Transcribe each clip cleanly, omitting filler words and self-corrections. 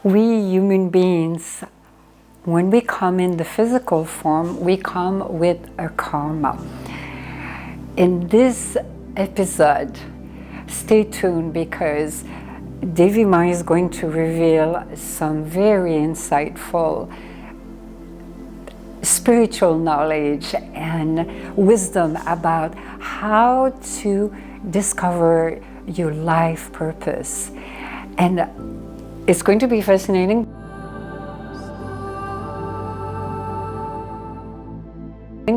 We human beings, when we come in the physical form, we come with a karma. In this episode, stay tuned because Devi Mayi is going to reveal some very insightful spiritual knowledge and wisdom about how to discover your life purpose. And it's going to be fascinating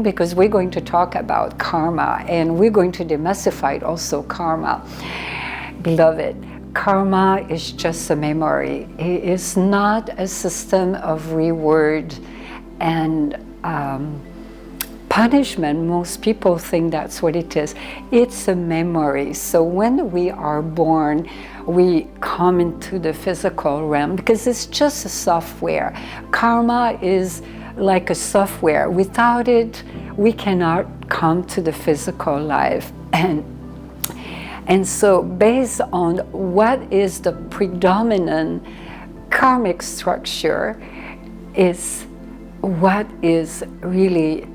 because we're going to talk about karma and we're going to demystify also karma. Beloved, karma is just a memory. It is not a system of reward and punishment. Most people think that's what it is. It's a memory. So when we are born, we come into the physical realm because it's just a software. Karma is like a software. Without it, we cannot come to the physical life. And so based on what is the predominant karmic structure is what is really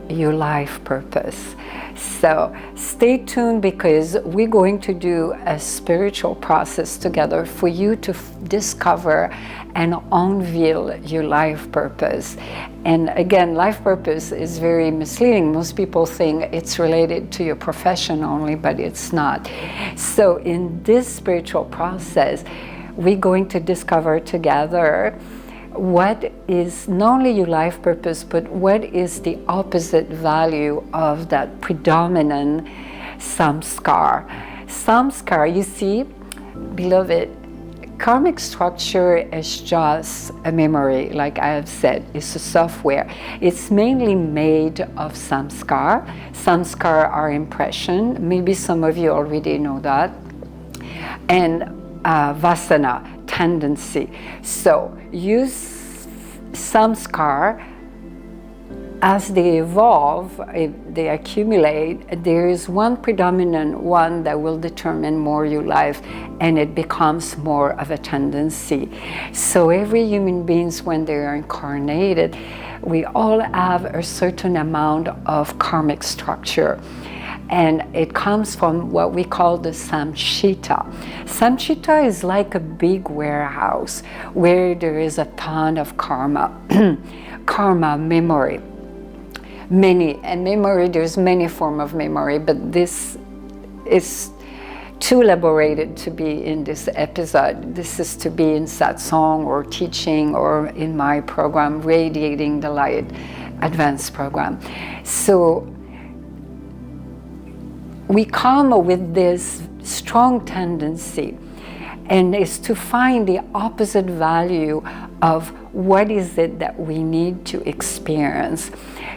your life purpose. So stay tuned because we're going to do a spiritual process together for you to discover and unveil your life purpose. And again, life purpose is very misleading. Most people think it's related to your profession only, but it's not. So in this spiritual process, we're going to discover together what is not only your life purpose, but what is the opposite value of that predominant samskara. Samskara, you see, beloved, karmic structure is just a memory, like I have said, it's a software. It's mainly made of samskara. Samskara are impression, maybe some of you already know that, and Vasana, tendency. So use samskara as they evolve, if they accumulate, there is one predominant one that will determine more your life, and it becomes more of a tendency. So every human beings, when they are incarnated, we all have a certain amount of karmic structure. And it comes from what we call the samskita. Samskita is like a big warehouse where there is a ton of karma, karma, memory. Memory, there's many forms of memory, but this is too elaborated to be in this episode. This is to be in satsang or teaching or in my program, Radiating the Light advanced program. So we come with this strong tendency, and it's to find the opposite value of what is it that we need to experience.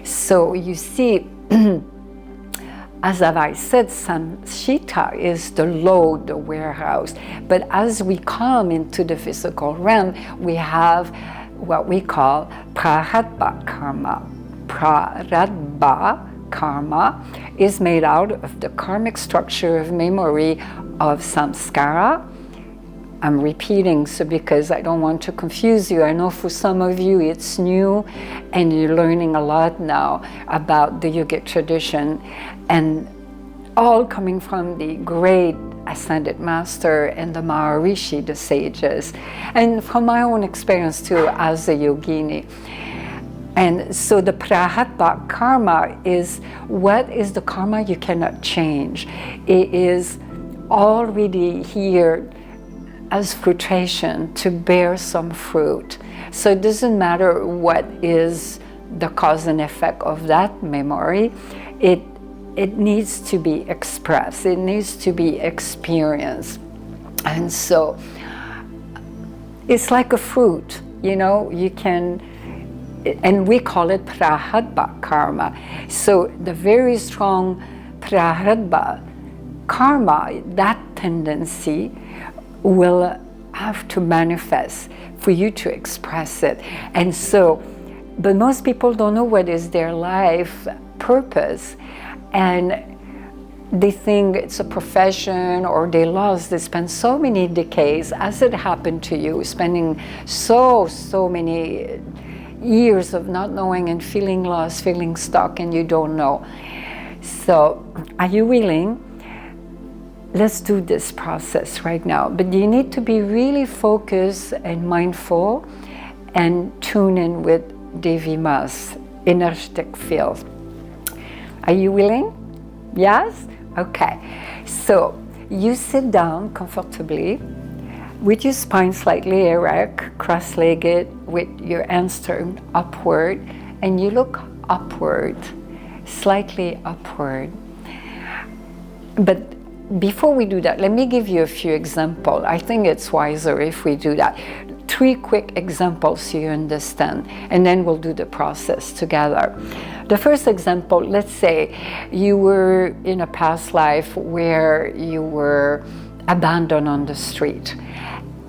So you see, as have I said, samskita is the load, the warehouse. But as we come into the physical realm, we have what we call prarabdha karma. Prarabdha karma is made out of the karmic structure of memory of samskara. I'm repeating so because I don't want to confuse you. I know for some of you it's new and you're learning a lot now about the yogic tradition, and all coming from the great ascended master and the Maharishi, the sages, and from my own experience too as a yogini. And so the prarabdha karma is what is the karma you cannot change. It is already here as fruition to bear some fruit. So it doesn't matter what is the cause and effect of that memory. It needs to be expressed. It needs to be experienced. And so it's like a fruit, you know, you can, and we call it prarabdha karma. So the very strong prarabdha karma, that tendency will have to manifest for you to express it. And so, but most people don't know what is their life purpose. And they think it's a profession, or they spend so many decades, as it happened to you, spending so many years of not knowing and feeling lost, feeling stuck, and you don't know. So are you willing? Let's do this process right now. But you need to be really focused and mindful and tune in with Devi Ma's energetic field. Are you willing? Yes? Okay. So you sit down comfortably with your spine slightly erect, cross-legged, with your hands turned upward, and you look upward, slightly upward. But before we do that, let me give you a few examples. I think it's wiser if we do that. 3 quick examples so you understand, and then we'll do the process together. The first example, let's say you were in a past life where you were abandoned on the street,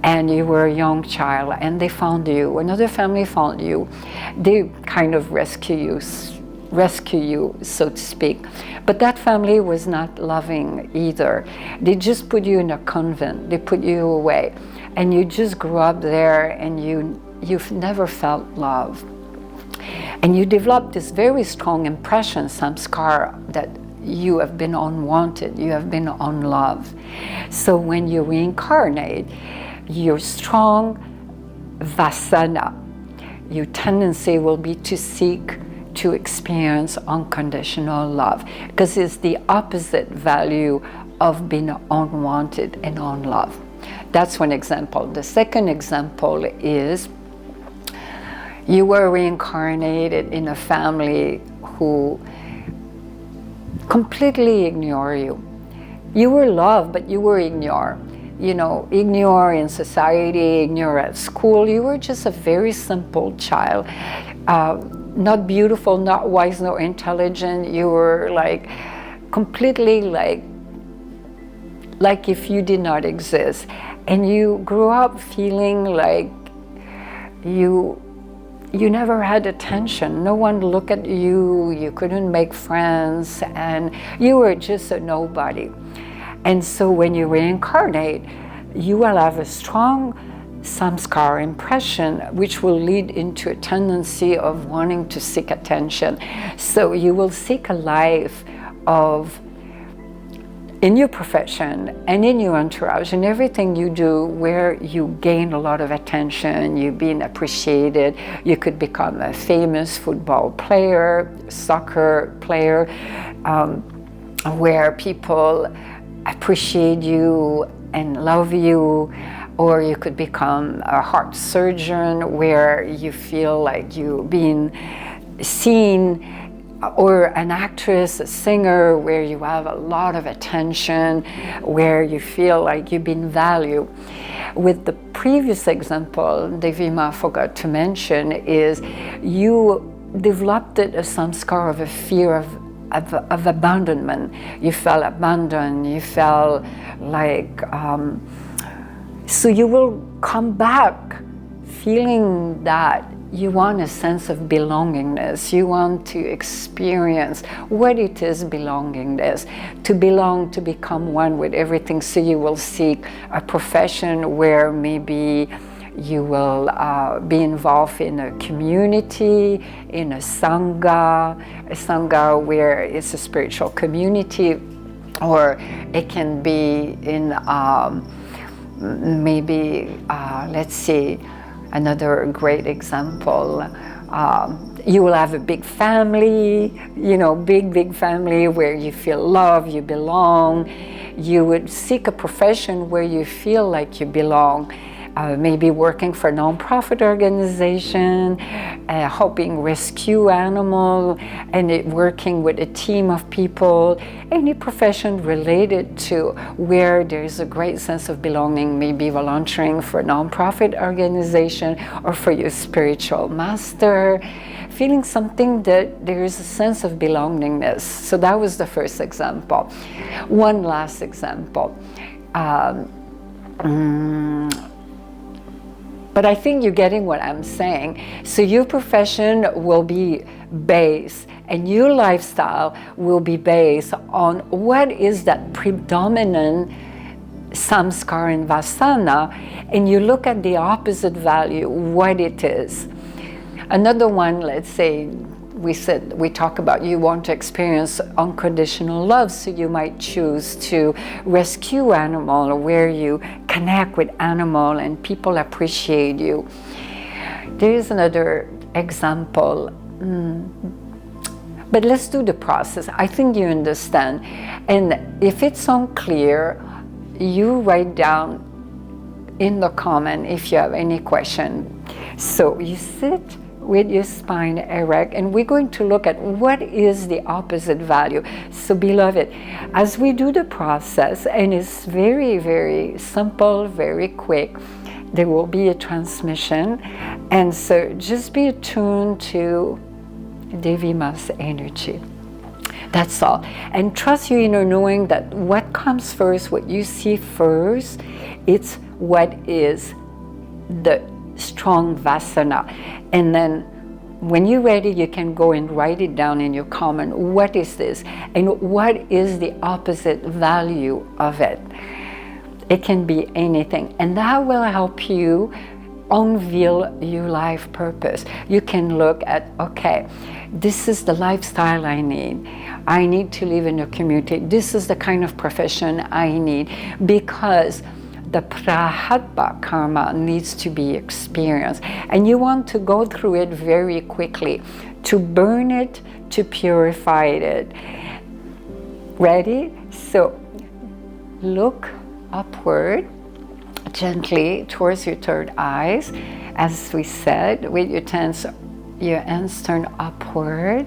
and you were a young child, and they found you, another family found you. They kind of rescue you, so to speak. But that family was not loving either. They just put you in a convent, they put you away, and you just grew up there, and you've never felt love. And you developed this very strong impression, Samskara, that you have been unwanted, you have been unloved. So when you reincarnate, your strong Vasana, your tendency will be to seek to experience unconditional love, because it's the opposite value of being unwanted and unloved. That's one example. The second example is you were reincarnated in a family who completely ignore you. You were loved, but you were ignored. You know, ignore in society, ignore at school. You were just a very simple child. Not beautiful, not wise, not intelligent. You were like completely like if you did not exist. And you grew up feeling like you never had attention. No one looked at you, you couldn't make friends, and you were just a nobody. And so when you reincarnate, you will have a strong Samskara impression, which will lead into a tendency of wanting to seek attention. So you will seek a life of, in your profession and in your entourage and everything you do, where you gain a lot of attention, you're being appreciated. You could become a famous football player, soccer player, where people appreciate you and love you. Or you could become a heart surgeon, where you feel like you're being seen, or an actress, a singer, where you have a lot of attention, where you feel like you've been valued. With the previous example, Devi Ma forgot to mention, is you developed a samskara of a fear of abandonment. You felt abandoned, you felt like, so you will come back feeling that you want a sense of belongingness. You want to experience what it is belongingness, to belong, to become one with everything. So you will seek a profession where maybe you will be involved in a community, in a sangha where it's a spiritual community, or it can be in maybe, let's see, another great example, you will have a big family, you know, big family where you feel loved, you belong. You would seek a profession where you feel like you belong. Maybe working for a non-profit organization, helping rescue animals, and working with a team of people. Any profession related to where there's a great sense of belonging, maybe volunteering for a non-profit organization or for your spiritual master, feeling something that there is a sense of belongingness. So that was the first example. One last example. But I think you're getting what I'm saying. So your profession will be based, and your lifestyle will be based on what is that predominant Samskara and Vasana, and you look at the opposite value, what it is. Another one, let's say, we talk about you want to experience unconditional love, so you might choose to rescue animal, where you connect with animal and people appreciate you. There is another example, but let's do the process. I think you understand. And if it's unclear, you write down in the comment if you have any question. So you sit with your spine erect, and we're going to look at what is the opposite value. So beloved, as we do the process, and it's very, very simple, very quick, there will be a transmission, and so just be attuned to Devi Ma's energy. That's all. And trust your inner knowing that what comes first, what you see first, it's what is the strong Vasana. And then when you're ready, you can go and write it down in your comment. What is this? And what is the opposite value of it? It can be anything. And that will help you unveil your life purpose. You can look at, okay, this is the lifestyle I need. I need to live in a community. This is the kind of profession I need, because the prahatma karma needs to be experienced. And you want to go through it very quickly, to burn it, to purify it. Ready? So look upward gently towards your third eyes, as we said, with your hands turned upward,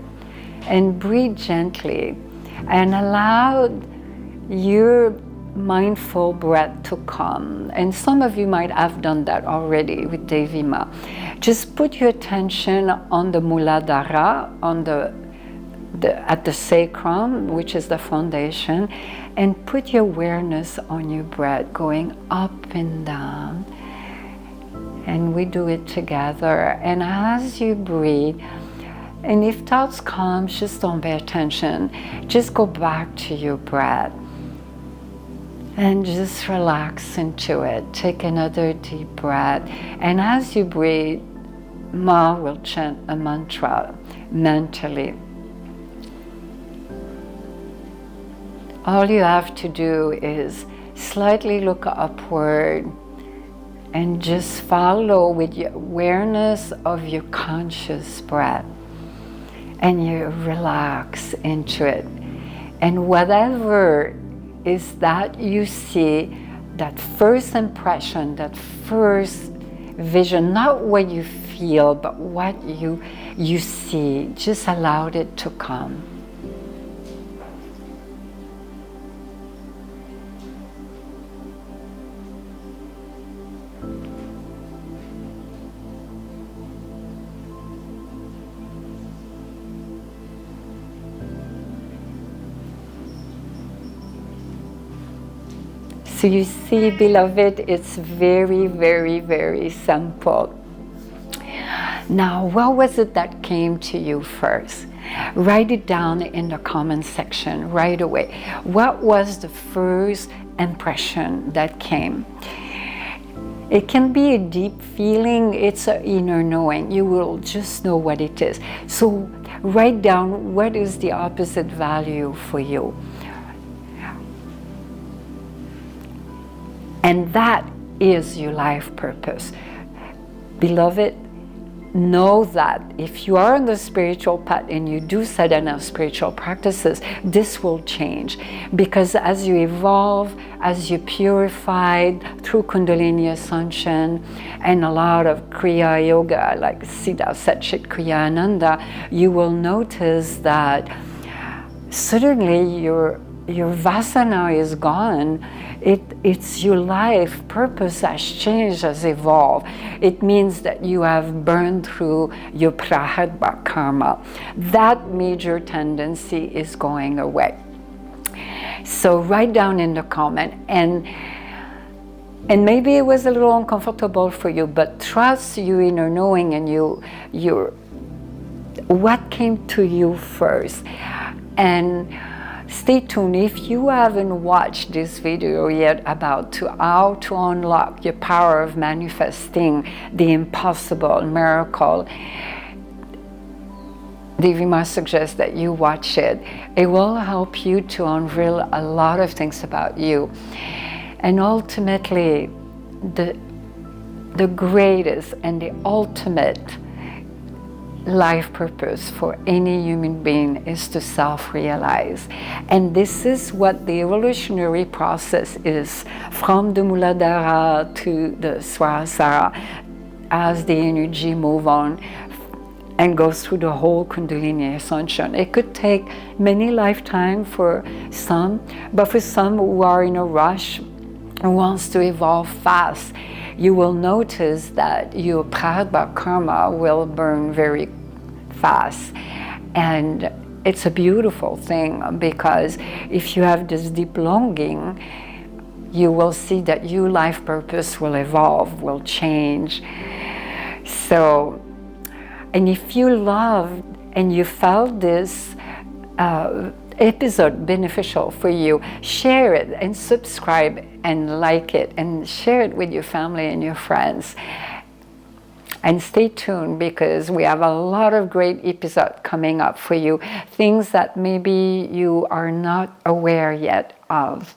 and breathe gently and allow your mindful breath to come. And some of you might have done that already with Devi Ma. Just put your attention on the Muladhara, on at the sacrum, which is the foundation, and put your awareness on your breath going up and down. And we do it together. And as you breathe, and if thoughts come, just don't pay attention. Just go back to your breath and just relax into it. Take another deep breath. And as you breathe, Ma will chant a mantra mentally. All you have to do is slightly look upward and just follow with your awareness of your conscious breath. And you relax into it. And whatever is that you see, that first impression, that first vision, not what you feel, but what you see, just allow it to come. So you see, beloved, it's very, very, very simple. Now, what was it that came to you first? Write it down in the comment section right away. What was the first impression that came? It can be a deep feeling, it's an inner knowing. You will just know what it is. So write down what is the opposite value for you. And that is your life purpose. Beloved, know that if you are on the spiritual path and you do sadhana spiritual practices, this will change. Because as you evolve, as you purified through Kundalini ascension and a lot of Kriya Yoga, like Siddha Satchit Kriya Ananda, you will notice that suddenly your Vasana is gone. It's your life purpose has changed, has evolved. It means that you have burned through your prahatma karma. That major tendency is going away. So write down in the comment, and And maybe it was a little uncomfortable for you, but trust your inner knowing and your what came to you first. And stay tuned. If you haven't watched this video yet about how to unlock your power of manifesting the impossible miracle, Devi Ma suggests that you watch it. It will help you to unveil a lot of things about you. And ultimately, the greatest and the ultimate life purpose for any human being is to self-realize. And this is what the evolutionary process is, from the Muladhara to the Sahasrara, as the energy move on and goes through the whole Kundalini ascension. It could take many lifetimes for some, but for some who are in a rush, who wants to evolve fast, you will notice that your prarabdha karma will burn very fast. And it's a beautiful thing, because if you have this deep longing, you will see that your life purpose will evolve, will change. So, and if you loved and you felt this episode beneficial for you, share it and subscribe and like it and share it with your family and your friends. And stay tuned, because we have a lot of great episodes coming up for you, things that maybe you are not aware yet of.